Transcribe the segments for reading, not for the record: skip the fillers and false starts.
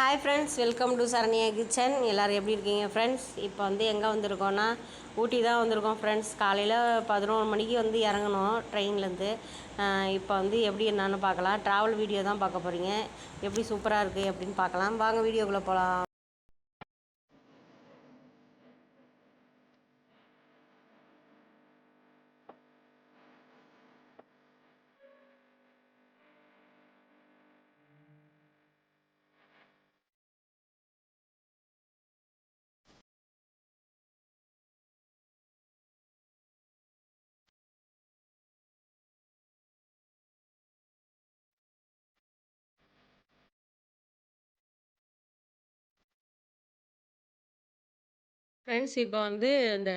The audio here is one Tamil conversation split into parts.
Hi friends, welcome to Saranya kitchen. எல்லோரும் எப்படி இருக்கீங்க ஃப்ரெண்ட்ஸ்? இப்போ எங்கே வந்திருக்கோன்னா ஊட்டி தான் வந்திருக்கோம் ஃப்ரெண்ட்ஸ். காலையில் 11 மணிக்கு இறங்கணும் ட்ரெயின்லேருந்து. இப்போ எப்படி என்னன்னு பார்க்கலாம். ட்ராவல் வீடியோ தான் பார்க்க போகிறீங்க. எப்படி சூப்பராக இருக்குது அப்படின்னு பார்க்கலாம். வாங்க வீடியோக்குள்ளே போகலாம். ஃப்ரெண்ட்ஸ், இப்போ இந்த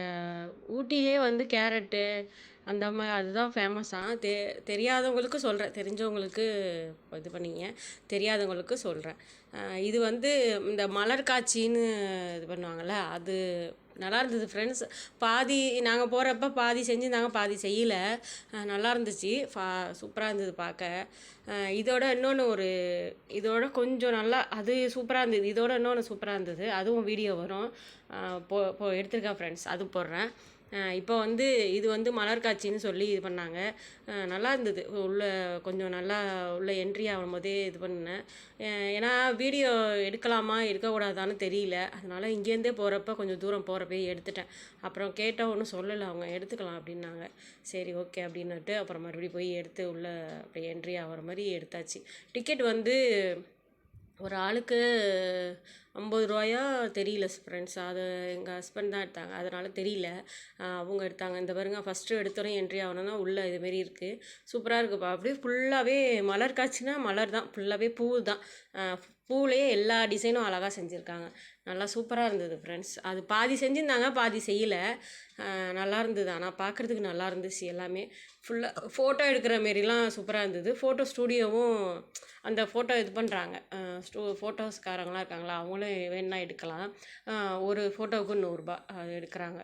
ஊட்டியே கேரட்டு அந்த மாதிரி அதுதான் ஃபேமஸாக தெரியாதவங்களுக்கு சொல்கிறேன், தெரிஞ்சவங்களுக்கு இது பண்ணிங்க, தெரியாதவங்களுக்கு சொல்கிறேன். இது இந்த மலர் காட்சின்னு இது பண்ணுவாங்கள்ல, அது நல்லா இருந்தது ஃப்ரெண்ட்ஸ். பாதி நாங்கள் போகிறப்ப பாதி செஞ்சுருந்தாங்க, பாதி செய்யலை. நல்லா இருந்துச்சு, சூப்பராக இருந்தது பார்க்க. இதோட இன்னொன்று இதோட கொஞ்சம் நல்லா அது சூப்பராக இருந்தது. இதோட இன்னொன்று சூப்பராக இருந்தது, அதுவும் வீடியோ வரும். எடுத்திருக்கேன் ஃப்ரெண்ட்ஸ், அது போடுறேன். இப்போ இது மலர் காட்சின்னு சொல்லி இது பண்ணாங்க. நல்லா இருந்தது. உள்ளே கொஞ்சம் நல்லா உள்ளே என்ட்ரி ஆகும்போதே இது பண்ணேன். ஏன்னா வீடியோ எடுக்கலாமா எடுக்கக்கூடாதான்னு தெரியல. அதனால் இங்கேருந்தே போகிறப்ப கொஞ்சம் தூரம் போகிறப்பே எடுத்துட்டேன். அப்புறம் கேட்டால் ஒன்றும் சொல்லலை, அவங்க எடுத்துக்கலாம் அப்படின்னாங்க. சரி ஓகே அப்படின்னுட்டு அப்புறம் மறுபடியும் போய் எடுத்து உள்ளே அப்படியே என்ட்ரி ஆகிற மாதிரி எடுத்தாச்சு. டிக்கெட் ஒரு ஆளுக்கு 50 ரூபாயா தெரியல ஃப்ரெண்ட்ஸ். அது எங்கள் ஹஸ்பண்ட் தான் எடுத்தாங்க, அதனால் தெரியல. அவங்க எடுத்தாங்க. இந்த பாருங்க, ஃபஸ்ட்டு எடுத்தோடனே என்ட்ரி ஆகணும்னா உள்ளே இதுமாரி இருக்குது. சூப்பராக இருக்குப்பா. அப்படியே ஃபுல்லாகவே மலர் காட்சினா மலர் தான், ஃபுல்லாகவே பூ தான். பூவிலேயே எல்லா டிசைனும் அழகாக செஞ்சுருக்காங்க. நல்லா சூப்பராக இருந்தது ஃப்ரெண்ட்ஸ். அது பாதி செஞ்சுருந்தாங்க, பாதி செய்யலை. நல்லா இருந்தது, ஆனால் பார்க்குறதுக்கு நல்லா இருந்துச்சு. எல்லாமே ஃபுல்லாக ஃபோட்டோ எடுக்கிற மாரிலாம் சூப்பராக இருந்தது. ஃபோட்டோ ஸ்டூடியோவும் அந்த ஃபோட்டோ இது பண்ணுறாங்க. ஃபோட்டோஸ்காரங்களாம் இருக்காங்களா, அவங்களும் வேணுன்னா எடுக்கலாம். ஒரு ஃபோட்டோவுக்கு 100 ரூபா அது எடுக்கிறாங்க.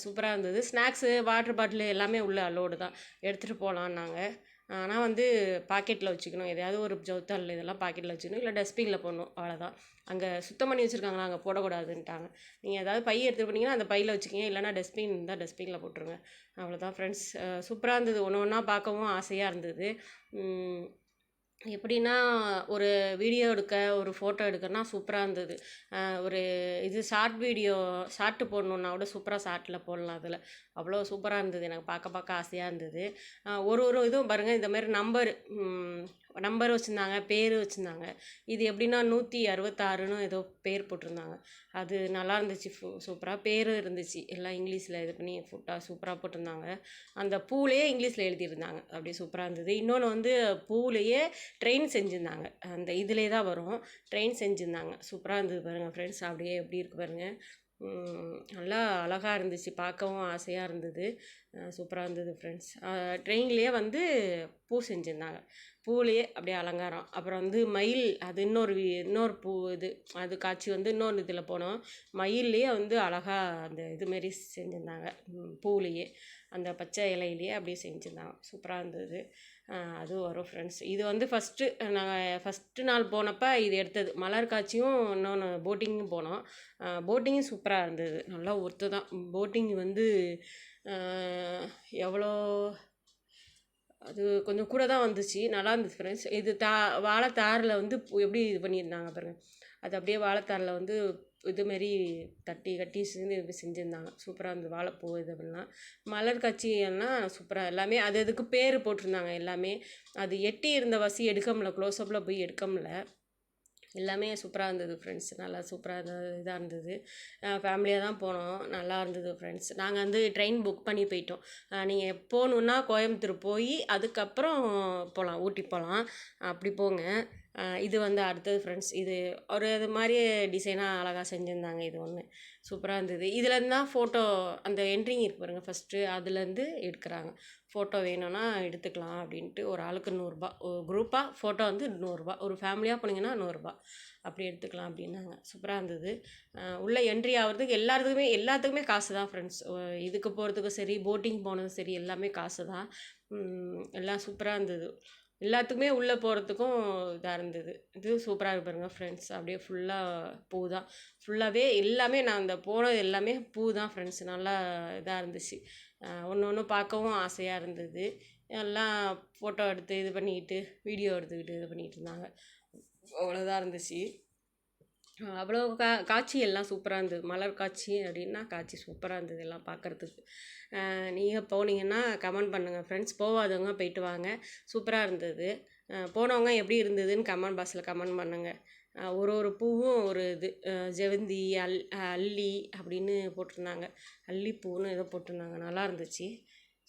சூப்பராக இருந்தது. ஸ்நாக்ஸு, வாட்டர் பாட்டிலு எல்லாமே உள்ள அலோடு தான், எடுத்துகிட்டு போகலான்னாங்க. ஆனால் பாக்கெட்டில் வச்சுக்கணும். எதையாவது ஒரு ஜவுத்தால் இதெல்லாம் பாக்கெட்டில் வச்சுக்கணும், இல்லை டஸ்ட்பினில் போடணும், அவ்வளோதான். அங்கே சுத்தம் பண்ணி வச்சுருக்காங்களா, அங்கே போடக்கூடாதுன்ட்டாங்க. நீங்கள் ஏதாவது பை எடுத்துகிட்டு போனீங்கன்னா அந்த பையில் வச்சுக்கிங்க, இல்லைனா டஸ்ட்பின் இருந்தால் டஸ்ட்பினில் போட்டுருங்க. அவ்வளோதான் ஃப்ரெண்ட்ஸ். சூப்பராக இருந்தது. ஒன்று ஒன்றா பார்க்கவும் ஆசையாக இருந்தது. எப்படின்னா, ஒரு வீடியோ எடுக்க, ஒரு ஃபோட்டோ எடுக்கன்னா சூப்பராக இருந்தது. ஒரு ஷார்ட்டு போடணுன்னா கூட சூப்பராக ஷார்ட்டில் போடலாம். அதில் அவ்வளோ சூப்பராக இருந்தது. எனக்கு பார்க்க ஆசையாக இருந்தது. ஒரு இதுவும் பாருங்கள், இந்தமாரி நம்பர் வச்சுருந்தாங்க, பேர் வச்சுருந்தாங்க. இது எப்படின்னா 166ன்னு ஏதோ பேர் போட்டிருந்தாங்க. அது நல்லா இருந்துச்சு. சூப்பராக பேரும் இருந்துச்சு, எல்லாம் இங்கிலீஷில் இது பண்ணி சூப்பராக போட்டிருந்தாங்க. அந்த பூலேயே இங்கிலீஷில் எழுதியிருந்தாங்க, அப்படியே சூப்பராக இருந்தது. இன்னொன்று பூலேயே ட்ரெயின் செஞ்சுருந்தாங்க. அந்த இதிலே தான் வரும், ட்ரெயின் செஞ்சுருந்தாங்க. சூப்பராக இருந்தது பாருங்கள் ஃப்ரெண்ட்ஸ். அப்படியே எப்படி இருக்குது பாருங்கள். நல்லா அழகாக இருந்துச்சு, பார்க்கவும் ஆசையாக இருந்தது. சூப்பராக இருந்தது ஃப்ரெண்ட்ஸ். ட்ரெயின்லேயே பூ செஞ்சுருந்தாங்க, பூலேயே அப்படியே அலங்காரம். அப்புறம் மயில், அது இன்னொரு பூ இது, அது காட்சி இன்னொரு இதில் போனோம். மயில்லையே அழகாக அந்த இதுமாரி செஞ்சுருந்தாங்க, பூலேயே அந்த பச்சை இலையிலேயே அப்படியே செஞ்சுருந்தாங்க. சூப்பராக இருந்தது. அதுவும் வரும் ஃப்ரெண்ட்ஸ். இது ஃபஸ்ட்டு நாள் போனப்போ இது எடுத்தது. மலர் காட்சியும் இன்னொன்று போட்டிங்கும் போனோம். போட்டிங்கும் சூப்பராக இருந்தது, நல்லா ஒர்த்து தான். போட்டிங் எவ்வளோ, அது கொஞ்சம் கூட தான் வந்துச்சு. நல்லா இருந்துச்சு ஃப்ரெண்ட்ஸ். இது வாழைத்தாரில் எப்படி இது பண்ணியிருந்தாங்க பாருங்கள். அது அப்படியே வாழைத்தாரில் இதுமாரி கட்டி செஞ்சுருந்தாங்க. சூப்பராக இருந்தது. வாழைப்பூ இது அப்படிலாம் மலர் காட்சியெல்லாம் சூப்பராக எல்லாமே அது அதுக்கு பேர் போட்டிருந்தாங்க. எல்லாமே அது எட்டி இருந்த வசி எடுக்க முடியல, க்ளோஸ்அப்பில் போய் எடுக்க முடியல. எல்லாமே சூப்பராக இருந்தது ஃப்ரெண்ட்ஸ். நல்லா சூப்பராக இதாக இருந்தது. ஃபேமிலியாக தான் போனோம், நல்லா இருந்தது ஃப்ரெண்ட்ஸ். நாங்கள் ட்ரெயின் புக் பண்ணி போயிட்டோம். நீங்கள் போகணுன்னா கோயம்புத்தூர் போய் அதுக்கப்புறம் போகலாம், ஊட்டி போகலாம். அப்படி போங்க. இது அடுத்தது ஃப்ரெண்ட்ஸ். இது இது மாதிரியே டிசைனாக அழகாக செஞ்சுருந்தாங்க. இது ஒன்று சூப்பராக இருந்தது. இதுலேருந்து தான் ஃபோட்டோ, அந்த என்ட்ரிங் இருக்கு பாருங்கள் ஃபஸ்ட்டு, அதுலேருந்து எடுக்கிறாங்க. ஃபோட்டோ வேணும்னா எடுத்துக்கலாம் அப்படின்ட்டு. ஒரு ஆளுக்கு 100 ரூபா, ஒரு குரூப்பாக ஃபோட்டோ 100 ரூபா, ஒரு ஃபேமிலியாக போனீங்கன்னா 100 ரூபா அப்படி எடுத்துக்கலாம் அப்படின்னாங்க. சூப்பராக இருந்தது. உள்ளே என்ட்ரி ஆகிறதுக்கு எல்லாத்துக்குமே காசு தான் ஃப்ரெண்ட்ஸ். இதுக்கு போகிறதுக்கும் சரி, போட்டிங் போனதும் சரி, எல்லாமே காசு தான். எல்லாம் சூப்பராக இருந்தது. எல்லாத்துக்குமே உள்ளே போகிறதுக்கும் இதாக இருந்தது. இது சூப்பராக இருக்கு பாருங்க ஃப்ரெண்ட்ஸ். அப்படியே ஃபுல்லாக பூ தான். ஃபுல்லாகவே எல்லாமே நான் அந்த போனது எல்லாமே பூ தான் ஃப்ரெண்ட்ஸ். நல்லா இதாக இருந்துச்சு. ஒன்று ஒன்று பார்க்கவும் ஆசையாக இருந்தது. எல்லாம் ஃபோட்டோ எடுத்து இது பண்ணிக்கிட்டு, வீடியோ எடுத்துக்கிட்டு இது பண்ணிகிட்டு இருந்தாங்க. அவ்வளோதான் இருந்துச்சு. அவ்வளோ காட்சி எல்லாம் சூப்பராக இருந்தது. மலர் காட்சி அப்படின்னா காட்சி சூப்பராக இருந்தது எல்லாம் பார்க்குறதுக்கு. நீங்கள் போனீங்கன்னா கமெண்ட் பண்ணுங்கள் ஃப்ரெண்ட்ஸ். போகாதவங்க போயிட்டு வாங்க. சூப்பராக இருந்தது. போனவங்க எப்படி இருந்ததுன்னு கமெண்ட் பாக்ஸில் கமெண்ட் பண்ணுங்கள். ஒரு ஒரு பூவும் ஒரு இது ஜெவந்தி, அல்லி அப்படின்னு போட்டிருந்தாங்க. அல்லிப்பூன்னு ஏதோ போட்டிருந்தாங்க. நல்லா இருந்துச்சு.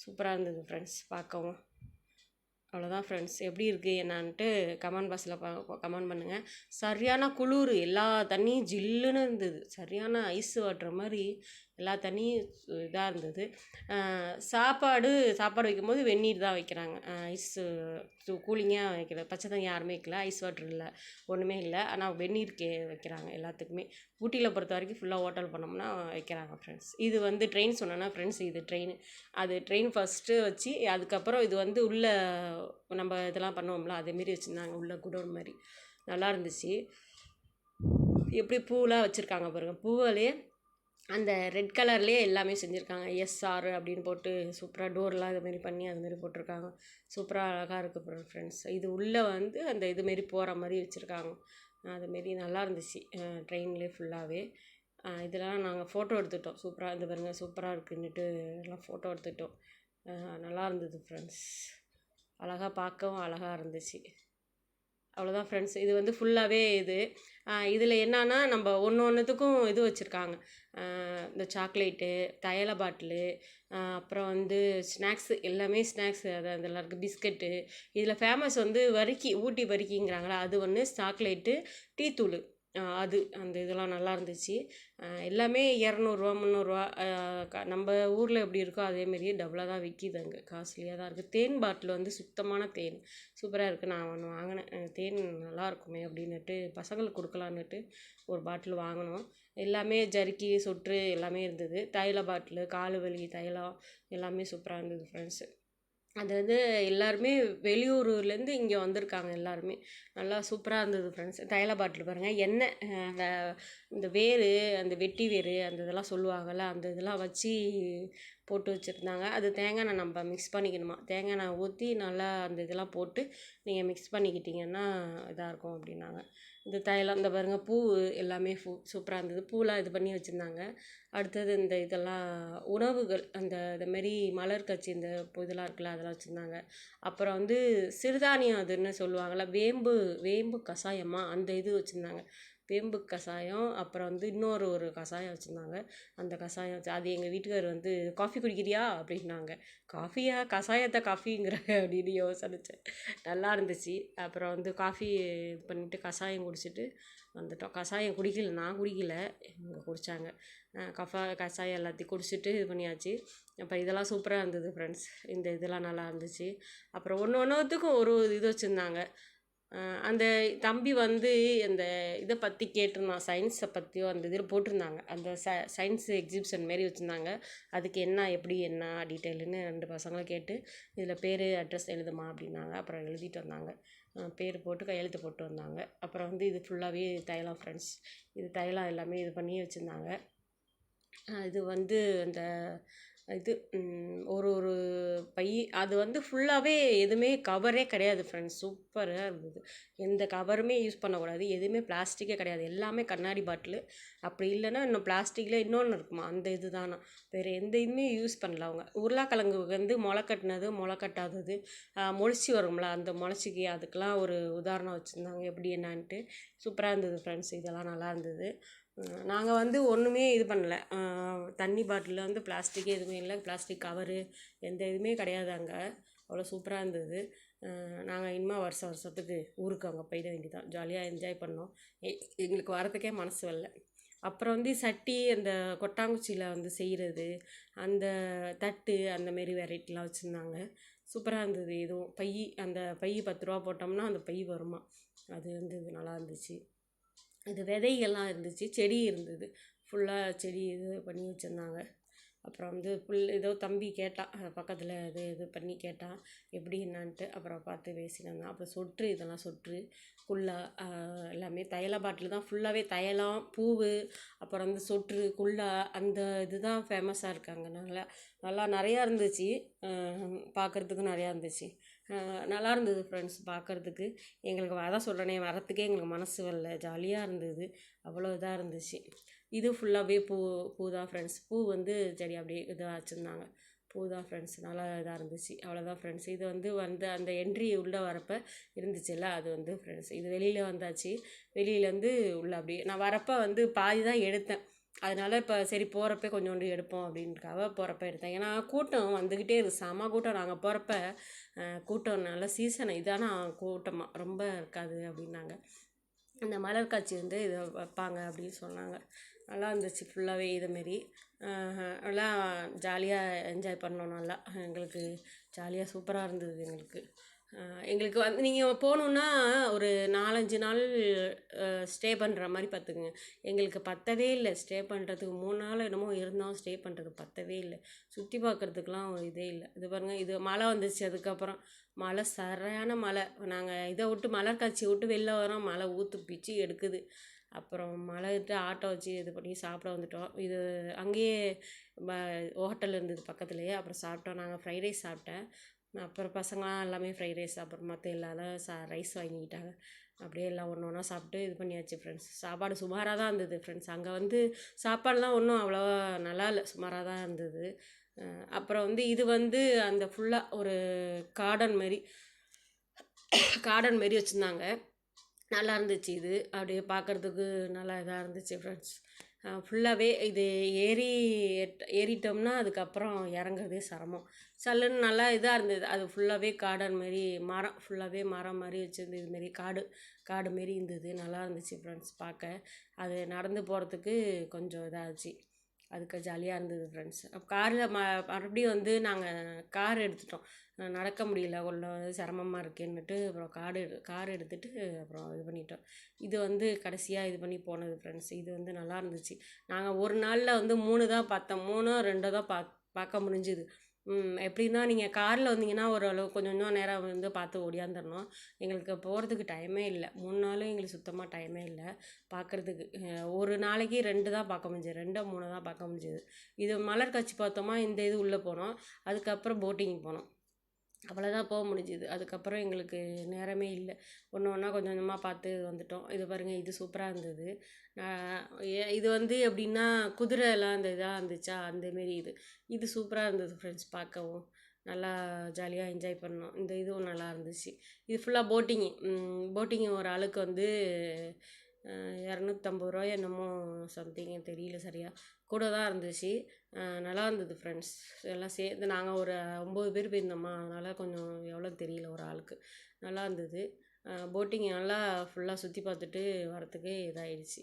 சூப்பராக இருந்தது ஃப்ரெண்ட்ஸ் பார்க்கவும். அவ்வளோதான் ஃப்ரெண்ட்ஸ். எப்படி இருக்குது என்னான்ட்டு கமெண்ட் பாக்ஸில் கமெண்ட் பண்ணுங்கள். சரியான குளிர், எல்லா தண்ணியும் ஜில்லுன்னு இருந்தது. சரியான ஐஸ் வாட்டுற மாதிரி எல்லா தண்ணியும் இதாக இருந்தது. சாப்பாடு வைக்கும்போது வெந்நீர் தான் வைக்கிறாங்க. ஐஸு கூலிங்காக வைக்கல. பச்சை தண்ணி யாருமே வைக்கல. ஐஸ் வாட்டர் இல்லை, ஒன்றுமே இல்லை. ஆனால் வெந்நீர் வைக்கிறாங்க எல்லாத்துக்குமே. ஊட்டியில் பொறுத்த வரைக்கும் ஃபுல்லாக ஹோட்டல் பண்ணோம்னா வைக்கிறாங்க ஃப்ரெண்ட்ஸ். இது வந்து ட்ரெயின் சொன்னேன்னா ஃப்ரெண்ட்ஸ், இது ட்ரெயின். அது ட்ரெயின் ஃபஸ்ட்டு வச்சு அதுக்கப்புறம் இது வந்து உள்ளே நம்ம இதெல்லாம் பண்ணுவோம்ல அதேமாரி வச்சுருந்தாங்க. உள்ள குடோன் மாதிரி நல்லா இருந்துச்சு. எப்படி பூவெலாம் வச்சுருக்காங்க பாருங்கள். பூவிலே அந்த ரெட் கலர்லேயே எல்லாமே செஞ்சுருக்காங்க. எஸ்ஆர் அப்படின்னு போட்டு சூப்பராக டோர்லாம் இதுமாரி பண்ணி அதுமாரி போட்டிருக்காங்க. சூப்பராக அழகாக இருக்குது ஃப்ரெண்ட்ஸ். இது உள்ளே வந்து அந்த இதுமாரி போகிற மாதிரி வச்சுருக்காங்க. அதுமாரி நல்லா இருந்துச்சு. ட்ரெயின்லேயே ஃபுல்லாகவே இதெல்லாம் நாங்கள் ஃபோட்டோ எடுத்துட்டோம். சூப்பராக இந்த பாருங்கள், சூப்பராக இருக்குன்னுட்டு எல்லாம் ஃபோட்டோ எடுத்துட்டோம். நல்லா இருந்தது ஃப்ரெண்ட்ஸ். அழகாக பார்க்கவும் அழகாக இருந்துச்சு. அவ்வளோதான் ஃப்ரெண்ட்ஸ். இது வந்து ஃபுல்லாகவே இதில் என்னன்னா நம்ம ஒன்றுத்துக்கும் இது வச்சுருக்காங்க. இந்த சாக்லேட்டு, தைல பாட்டிலு, அப்புறம் வந்து ஸ்நாக்ஸு, எல்லாமே ஸ்நாக்ஸு அதெல்லாம் இருக்குது. பிஸ்கட்டு. இதில் ஃபேமஸ் வந்து ஊட்டி வரிக்கிங்கிறாங்களா, அது ஒன்று. சாக்லேட்டு, டீ தூள், அது அந்த இதெல்லாம் நல்லா இருந்துச்சு. எல்லாமே 200 300 நம்ம ஊரில் எப்படி இருக்கோ அதேமாரியே டபுளாக தான் விற்கிது அங்கே. காஸ்ட்லியாக தான் இருக்குது. தேன் பாட்டில் வந்து சுத்தமான தேன் சூப்பராக இருக்குது. நான் ஒன்று வாங்கினேன். தேன் நல்லா இருக்குமே அப்படின்னுட்டு பசங்களுக்கு கொடுக்கலான்னுட்டு ஒரு பாட்டில் வாங்கினோம். எல்லாமே ஜர்க்கி, சொட்ரு எல்லாமே இருந்தது. தைல பாட்டிலு, கால் வலி தைலம் எல்லாமே சூப்பராக இருந்தது ஃப்ரெண்ட்ஸு. அது வந்து எல்லாருமே வெளியூர்லேருந்து இங்கே வந்திருக்காங்க எல்லாருமே. நல்லா சூப்பராக இருந்தது ஃப்ரெண்ட்ஸ். தைல பாட்டில் பாருங்கள். எண்ணெய் அந்த இந்த வேர், அந்த வெட்டி வேர், அந்த இதெல்லாம் சொல்லுவாங்கள்ல, அந்த இதெல்லாம் வச்சு போட்டு வச்சுருந்தாங்க. அது தேங்காய் எண்ணெய் நம்ம மிக்ஸ் பண்ணிக்கணுமா. தேங்காய் எண்ணெய் ஊற்றி நல்லா அந்த இதெல்லாம் போட்டு நீங்கள் மிக்ஸ் பண்ணிக்கிட்டிங்கன்னா இதாக இருக்கும் அப்படின்னாங்க. இந்த தைலம் இந்த பாருங்கள், பூ எல்லாமே சூப்பராக இருந்தது. பூலாம் இது பண்ணி வச்சுருந்தாங்க. அடுத்தது இந்த இதெல்லாம் உணவுகள், இதுமாரி மலர் கட்சி இந்த இதெல்லாம் இருக்குல்ல அதெல்லாம் வச்சுருந்தாங்க. அப்புறம் வந்து சிறுதானியம் அதுன்னு சொல்லுவாங்கள்ல, வேம்பு கஷாயமா அந்த இது வச்சுருந்தாங்க. வேம்பு கஷாயம், அப்புறம் வந்து ஒரு கஷாயம் வச்சுருந்தாங்க. அந்த கஷாயம் வச்சு அது எங்கள் வீட்டுக்கார் வந்து காஃபி குடிக்கிறியா அப்படின்னாங்க. காஃபியா, கஷாயத்தை காஃபிங்கிற அப்படின்னு யோசிச்சேன். நல்லா இருந்துச்சு. அப்புறம் வந்து காஃபி இது பண்ணிவிட்டு கஷாயம் குடிச்சிட்டு வந்துட்டோம். கஷாயம் குடிக்கல, நான் குடிக்கல, இவங்க குடித்தாங்க. கஷாயம் எல்லாத்தையும் குடிச்சிட்டு இது பண்ணியாச்சு. அப்போ இதெல்லாம் சூப்பராக இருந்தது ஃப்ரெண்ட்ஸ். இந்த இதெல்லாம் நல்லா இருந்துச்சு. அப்புறம் ஒன்றுத்துக்கும் ஒரு இது வச்சுருந்தாங்க. அந்த தம்பி வந்து அந்த இதை பற்றி கேட்டிருந்தான். சயின்ஸை பற்றியோ அந்த இதில் போட்டிருந்தாங்க. அந்த சயின்ஸ் எக்ஸிபிஷன் மாரி வச்சுருந்தாங்க. அதுக்கு என்ன எப்படி என்ன டீட்டெயிலுன்னு 2 பசங்களும் கேட்டு இதில் பேர் அட்ரஸ் எழுதுமா அப்படின்னாங்க. அப்புறம் எழுதிட்டு வந்தாங்க. பேர் போட்டு கையெழுத்து போட்டு வந்தாங்க. அப்புறம் வந்து இது ஃபுல்லாகவே தைலம் ஃப்ரெண்ட்ஸ். இது தைலம் எல்லாமே இது பண்ணி வச்சுருந்தாங்க. இது வந்து அந்த இது ஒரு பை, அது வந்து ஃபுல்லாகவே எதுவுமே கவரே கிடையாது ஃப்ரெண்ட்ஸ். சூப்பராக இருந்தது. எந்த கவருமே யூஸ் பண்ணக்கூடாது. எதுவுமே பிளாஸ்டிக்கே கிடையாது. எல்லாமே கண்ணாடி பாட்டிலு. அப்படி இல்லைன்னா இன்னும் பிளாஸ்டிக்கில் இன்னொன்று இருக்குமா, அந்த இது தானா. வேறு எந்த இதுவுமே யூஸ் பண்ணல அவங்க. உருளைக்கிழங்கு வந்து முளை கட்டினது, முளை கட்டாதது, முளைச்சி வரும்ல அந்த முளைச்சிக்கு, அதுக்கெலாம் ஒரு உதாரணம் வச்சுருந்தாங்க எப்படி என்னான்ட்டு. சூப்பராக இருந்தது ஃப்ரெண்ட்ஸ். இதெல்லாம் நல்லா இருந்தது. நாங்கள் வந்து ஒன்றுமே இது பண்ணல. தண்ணி பாட்டிலில் வந்து பிளாஸ்டிக்கே எதுவுமே இல்லை. பிளாஸ்டிக் கவரு எந்த இதுவுமே கிடையாது அங்கே. அவ்வளோ சூப்பராக இருந்தது. நாங்கள் இனிமேல் வருஷத்துக்கு ஊருக்கு அங்கே போயிட வேண்டியதான். ஜாலியாக என்ஜாய் பண்ணோம். எங்களுக்கு வரத்துக்கே மனசு வரல. அப்புறம் வந்து சட்டி, அந்த கொட்டாங்குச்சியில் வந்து செய்கிறது, அந்த தட்டு, அந்தமாரி வெரைட்டிலாம் வச்சுருந்தாங்க. சூப்பராக இருந்தது. இதுவும் அந்த பை 10 ரூபா போட்டோம்னா அந்த பை வருமா, அது வந்து இது நல்லா இருந்துச்சு. இது விதைகள்லாம் இருந்துச்சு, செடி இருந்தது. ஃபுல்லாக செடி இது பண்ணி வச்சுருந்தாங்க. அப்புறம் வந்து ஏதோ தம்பி கேட்டான் பக்கத்தில் இது பண்ணி கேட்டான் எப்படி என்னான்ட்டு. அப்புறம் பார்த்து பேசிட்டு இருந்தான். அப்புறம் சொட்ரு, இதெல்லாம் சொட்ரு, குல்லா, எல்லாமே தைல பாட்டில் தான் ஃபுல்லாகவே. தைலம், பூவு, அப்புறம் வந்து சொட்ரு, குல்லா, அந்த இதுதான் ஃபேமஸாக இருக்காங்க. நல்லா நல்லா நிறையா இருந்துச்சு. பார்க்குறதுக்கு நிறையா இருந்துச்சு. நல்லா இருந்தது ஃப்ரெண்ட்ஸ் பார்க்குறதுக்கு. எங்களுக்கு அதான் சொல்கிறேனே, வரத்துக்கே எங்களுக்கு மனசு வரல. ஜாலியாக இருந்தது. அவ்வளோ இதாக இருந்துச்சு. இது ஃபுல்லாகவே பூ தான் ஃப்ரெண்ட்ஸ். பூ வந்து செடி அப்படியே இதாக வச்சுருந்தாங்க. பூ தான் ஃப்ரெண்ட்ஸ். நல்லா இதாக இருந்துச்சு. அவ்வளோதான் ஃப்ரெண்ட்ஸ். இது வந்து அந்த என்ட்ரி உள்ளே வரப்போ இருந்துச்சுல்ல, அது வந்து ஃப்ரெண்ட்ஸ். இது வெளியில் வந்தாச்சு. வெளியிலேருந்து உள்ளே அப்படியே நான் வரப்போ வந்து பாதி தான் எடுத்தேன். அதனால் இப்போ சரி போகிறப்ப கொஞ்சோண்டு எடுப்போம் அப்படின்னுக்காக போகிறப்ப எடுத்தேன். ஏன்னா கூட்டம் வந்துக்கிட்டே இருக்குது. செம கூட்டம். நாங்கள் போகிறப்ப கூட்டம் நல்ல சீசன் இதானா கூட்டமாக ரொம்ப இருக்காது அப்படின்னாங்க. இந்த மலர் காட்சி வந்து இதை வைப்பாங்க அப்படின்னு சொன்னாங்க. நல்லா இருந்துச்சு ஃபுல்லாகவே இதுமாரி. நல்லா ஜாலியாக என்ஜாய் பண்ணோம். நல்லா எங்களுக்கு ஜாலியாக சூப்பராக இருந்தது எங்களுக்கு வந்து நீங்கள் போகணுன்னா ஒரு 4-5 நாள் ஸ்டே பண்ணுற மாதிரி பார்த்துக்குங்க. எங்களுக்கு பத்தவே இல்லை ஸ்டே பண்ணுறதுக்கு. 3 நாள் என்னமோ இருந்தோம். ஸ்டே பண்ணுறதுக்கு பத்தவே இல்லை. சுற்றி பார்க்குறதுக்குலாம் இதே இல்லை. இது பாருங்கள், இது மழை வந்துச்சு. அதுக்கப்புறம் மழை, சரியான மழை. நாங்கள் இதை விட்டு மலர் காட்சியை விட்டு வெளில வரோம், மழை ஊற்று பிச்சு எடுக்குது. அப்புறம் மழை விட்டு ஆட்டோ வச்சு இது பண்ணி சாப்பிட வந்துட்டோம். இது அங்கேயே ஹோட்டல் இருந்தது பக்கத்துலேயே. அப்புறம் சாப்பிட்டோம். நாங்கள் ஃப்ரைட் ரைஸ் சாப்பிட்டேன். அப்புறம் பசங்களாம் எல்லாமே ஃப்ரைட் ரைஸ், அப்புறம் மற்ற எல்லாரும் ரைஸ் வாங்கிக்கிட்டாங்க. அப்படியே எல்லாம் ஒன்று ஒன்றா சாப்பிட்டு இது பண்ணியாச்சு ஃப்ரெண்ட்ஸ். சாப்பாடு சுமாராக தான் இருந்தது ஃப்ரெண்ட்ஸ். அங்கே வந்து சாப்பாடுலாம் ஒன்றும் அவ்வளோவா நல்லா இல்லை, சுமாராக தான் இருந்தது. அப்புறம் வந்து இது வந்து அந்த ஃபுல்லாக ஒரு கார்டன் மாரி வச்சுருந்தாங்க. நல்லா இருந்துச்சு. இது அப்படியே பார்க்குறதுக்கு நல்லா இதாக இருந்துச்சு ஃப்ரெண்ட்ஸ். ஃபுல்லாகவே இது ஏறிட்டோம்னா அதுக்கப்புறம் இறங்குறதே சிரமம். சல்லுன்னு நல்லா இதாக இருந்தது. அது ஃபுல்லாகவே கார்டன் மாரி, மரம் ஃபுல்லாகவே மரம் மாதிரி வச்சுருந்து இதுமாரி காடு மாரி இருந்தது. நல்லா இருந்துச்சு ஃப்ரெண்ட்ஸ் பார்க்க. அது நடந்து போகிறதுக்கு கொஞ்சம் இதாகிடுச்சு. அதுக்கு ஜாலியாக இருந்தது ஃப்ரெண்ட்ஸ். காரில் மறுபடியும் வந்து நாங்கள் கார் எடுத்துட்டோம். நடக்க முடியல, கொஞ்சம் சிரமமாக இருக்கேன்னுட்டு அப்புறம் கார் எடுத்துகிட்டு அப்புறம் இது பண்ணிட்டோம். இது வந்து கடைசியாக இது பண்ணி போனது ஃப்ரெண்ட்ஸ். இது வந்து நல்லா இருந்துச்சு. நாங்கள் ஒரு நாளில் வந்து 3 தான் பார்த்தோம். 3ஓ 2ஓ தான் பார்க்க முடிஞ்சுது. எப்படின்னா நீங்கள் காரில் வந்தீங்கன்னா ஓரளவு கொஞ்சம் நேரம் வந்து பார்த்து ஓடியாந்துடணும். எங்களுக்கு போகிறதுக்கு டைமே இல்லை. 3 நாளும் எங்களுக்கு சுத்தமாக டைமே இல்லை பார்க்குறதுக்கு. ஒரு நாளைக்கு 2 தான் பார்க்க முடிஞ்சது. 2ஓ 3ஓ தான் பார்க்க முடிஞ்சது. இது மலர் காட்சி பார்த்தோமா, இந்த இது உள்ளே போனோம். அதுக்கப்புறம் போட்டிங் போனோம். அவ்வளோதான் போக முடிஞ்சுது. அதுக்கப்புறம் எங்களுக்கு நேரமே இல்லை. ஒன்றா கொஞ்சம் கொஞ்சமாக பார்த்து வந்துட்டோம். இது பாருங்கள், இது சூப்பராக இருந்தது. இது வந்து எப்படின்னா குதிரைலாம் அந்த இதாக இருந்துச்சா, அந்தமாரி இது சூப்பராக இருந்தது ஃப்ரெண்ட்ஸ். பார்க்கவும் நல்லா ஜாலியாக என்ஜாய் பண்ணோம். இந்த இதுவும் நல்லா இருந்துச்சு. இது ஃபுல்லாக போட்டிங்கு ஒரு ஆளுக்கு வந்து 250 என்னமோ சம்திங், தெரியல சரியாக. கூட தான் இருந்துச்சு. நல்லா இருந்தது ஃப்ரெண்ட்ஸ். எல்லாம் சேர்ந்து நாங்கள் ஒரு 9 பேர் போயிருந்தோமா, அதனால் கொஞ்சம் எவ்வளோன்னு தெரியல ஒரு ஆளுக்கு. நல்லா இருந்தது. போட்டிங் நல்லா ஃபுல்லாக சுற்றி பார்த்துட்டு வரத்துக்கு இதாகிடுச்சு.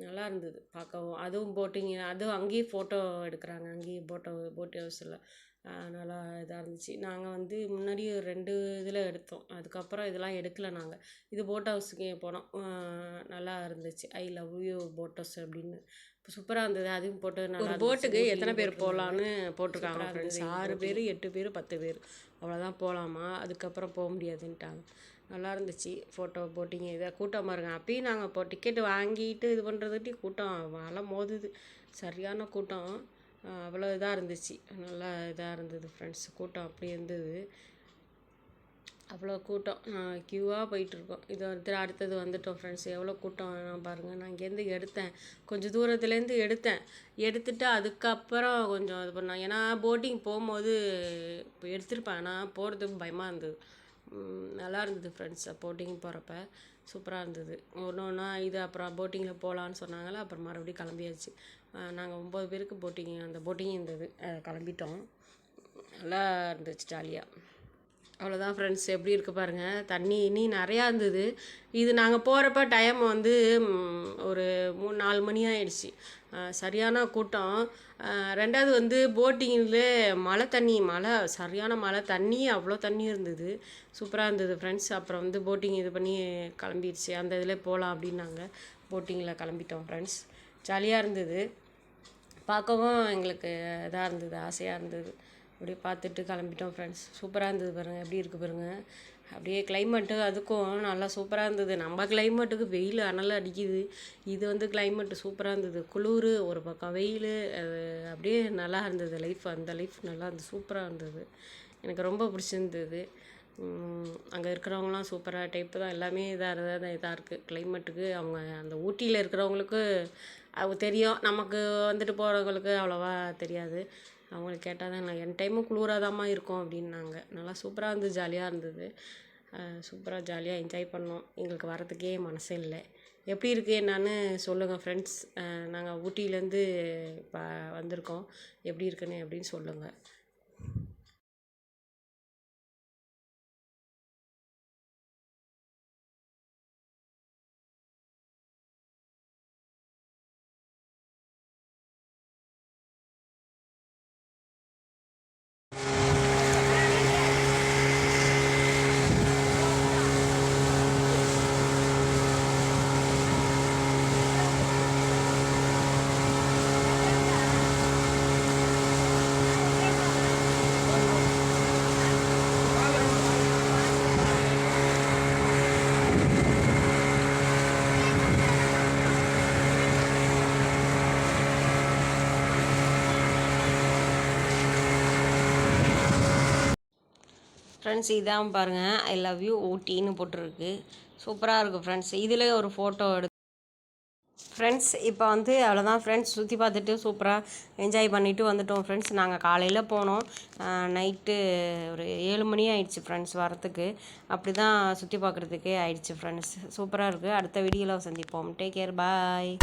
நல்லா இருந்தது பார்க்கவும். அதுவும் அங்கேயே ஃபோட்டோ எடுக்கிறாங்க. அங்கேயே போட் ஹவுஸில் நல்லா இதாக இருந்துச்சு. நாங்கள் வந்து முன்னாடியே 2 இதில் எடுத்தோம். அதுக்கப்புறம் இதெல்லாம் எடுக்கலை நாங்கள். இது போட் ஹவுஸுக்கு போனோம். நல்லா இருந்துச்சு. I love you boat house அப்படின்னு சூப்பராக இருந்தது. அதையும் போட்டு நல்லா ஒரு போட்டுக்கு எத்தனை பேர் போகலான்னு போட்டிருக்காங்க ஃப்ரெண்ட்ஸ். 6 பேர் 8 பேர் 10 பேர் அவ்வளோதான் போகலாமா. அதுக்கப்புறம் போக முடியாதுன்ட்டாங்க. நல்லா இருந்துச்சு. போட்டிங்க இதை கூட்டம் பாருங்க. அப்பயும் நாங்கள் டிக்கெட்டு வாங்கிட்டு இது பண்ணுறதுட்டி கூட்டம் மழை மோதுது. சரியான கூட்டம். அவ்வளோ இதாக இருந்துச்சு. நல்லா இதாக இருந்தது ஃப்ரெண்ட்ஸ். கூட்டம் அப்படி இருந்தது. அவ்வளோ கூட்டம். க்யூவாக போயிட்டுருக்கோம். இது வந்து அடுத்தது வந்துட்டோம் ஃப்ரெண்ட்ஸ். எவ்வளோ கூட்டம் பாருங்கள். நான் இங்கேருந்து எடுத்தேன், கொஞ்சம் தூரத்துலேருந்து எடுத்துட்டு அதுக்கப்புறம் கொஞ்சம் இது பண்ணேன். ஏன்னா போட்டிங் போகும்போது இப்போ எடுத்துருப்பேன், ஆனால் போகிறதுக்கு பயமாக இருந்தது. நல்லா இருந்தது ஃப்ரெண்ட்ஸ். போட்டிங் போகிறப்ப சூப்பராக இருந்தது. ஒன்றா இது அப்புறம் போட்டிங்கில் போகலான்னு சொன்னாங்களே, அப்புறம் மறுபடியும் கிளம்பியாச்சு. நாங்கள் 9 பேருக்கு அந்த போட்டிங் இருந்தது. கிளம்பிட்டோம். நல்லா இருந்துச்சு ஜாலியாக. அவ்வளோதான் ஃப்ரெண்ட்ஸ். எப்படி இருக்குது பாருங்கள். தண்ணி நிறையா இருந்தது. இது நாங்கள் போகிறப்ப டைம் வந்து ஒரு 3-4 மணி ஆயிடுச்சு. சரியான கூட்டம். 2வது வந்து போட்டிங்கில் மழை சரியான மழை தண்ணி, அவ்வளோ தண்ணி இருந்தது. சூப்பராக இருந்தது ஃப்ரெண்ட்ஸ். அப்புறம் வந்து போட்டிங் இது பண்ணி கிளம்பிடுச்சு. அந்த இதில் போகலாம் அப்படின்னாங்க. போட்டிங்கில் கிளம்பிட்டோம் ஃப்ரெண்ட்ஸ். ஜாலியாக இருந்தது. பார்க்கவும் எங்களுக்கு இதாக இருந்தது, ஆசையாக இருந்தது. அப்படியே பார்த்துட்டு கிளம்பிட்டோம் ஃப்ரெண்ட்ஸ். சூப்பராக இருந்தது பாருங்கள், எப்படி இருக்குது பாருங்கள். அப்படியே கிளைமேட்டு அதுக்கும் நல்லா சூப்பராக இருந்தது. நம்ம கிளைமேட்டுக்கு வெயில் அனல் அடிக்குது, இது வந்து கிளைமேட்டு சூப்பராக இருந்தது. குளிர் ஒரு பக்கம், வெயில், அது அப்படியே நல்லா இருந்தது லைஃப். அந்த லைஃப் நல்லா இருந்தது, சூப்பராக இருந்தது. எனக்கு ரொம்ப பிடிச்சிருந்தது. அங்கே இருக்கிறவங்களாம் சூப்பராக டைப்பு தான், எல்லாமே இதாக இருக்குது கிளைமேட்டுக்கு. அவங்க அந்த ஊட்டியில் இருக்கிறவங்களுக்கு அவங்க தெரியும், நமக்கு வந்துட்டு போகிறவங்களுக்கு அவ்வளோவா தெரியாது. அவங்களுக்கு கேட்டால் தான் நான் என் டைமும் குளிராதாம்மா இருக்கும் அப்படின்னாங்க. நல்லா சூப்பராக இருந்தது, ஜாலியாக இருந்தது. சூப்பராக ஜாலியாக என்ஜாய் பண்ணோம். எங்களுக்கு வரதுக்கே மனசே இல்லை. எப்படி இருக்குது என்னான்னு சொல்லுங்கள் ஃப்ரெண்ட்ஸ். நாங்கள் ஊட்டியிலேருந்து இப்போ வந்திருக்கோம், எப்படி இருக்குன்னு அப்படின்னு சொல்லுங்கள். ஃப்ரெண்ட்ஸ் இதான் பாருங்கள், ஐ லவ் யூ ஊட்டின்னு போட்டிருக்கு. சூப்பராக இருக்குது ஃப்ரெண்ட்ஸ். இதில் ஒரு ஃபோட்டோ ஃப்ரெண்ட்ஸ். இப்போ வந்து அவ்வளோதான் ஃப்ரெண்ட்ஸ், சுற்றி பார்த்துட்டு சூப்பராக என்ஜாய் பண்ணிவிட்டு வந்துட்டோம் ஃப்ரெண்ட்ஸ். நாங்கள் காலையில் போனோம், நைட்டு ஒரு 7 மணி ஆயிடுச்சு ஃப்ரெண்ட்ஸ் வரத்துக்கு. அப்படி தான் சுற்றி பார்க்குறதுக்கே ஆயிடுச்சு ஃப்ரெண்ட்ஸ். சூப்பராக இருக்குது. அடுத்த வீடியோவில் சந்திப்போம். டேக் கேர், பாய்.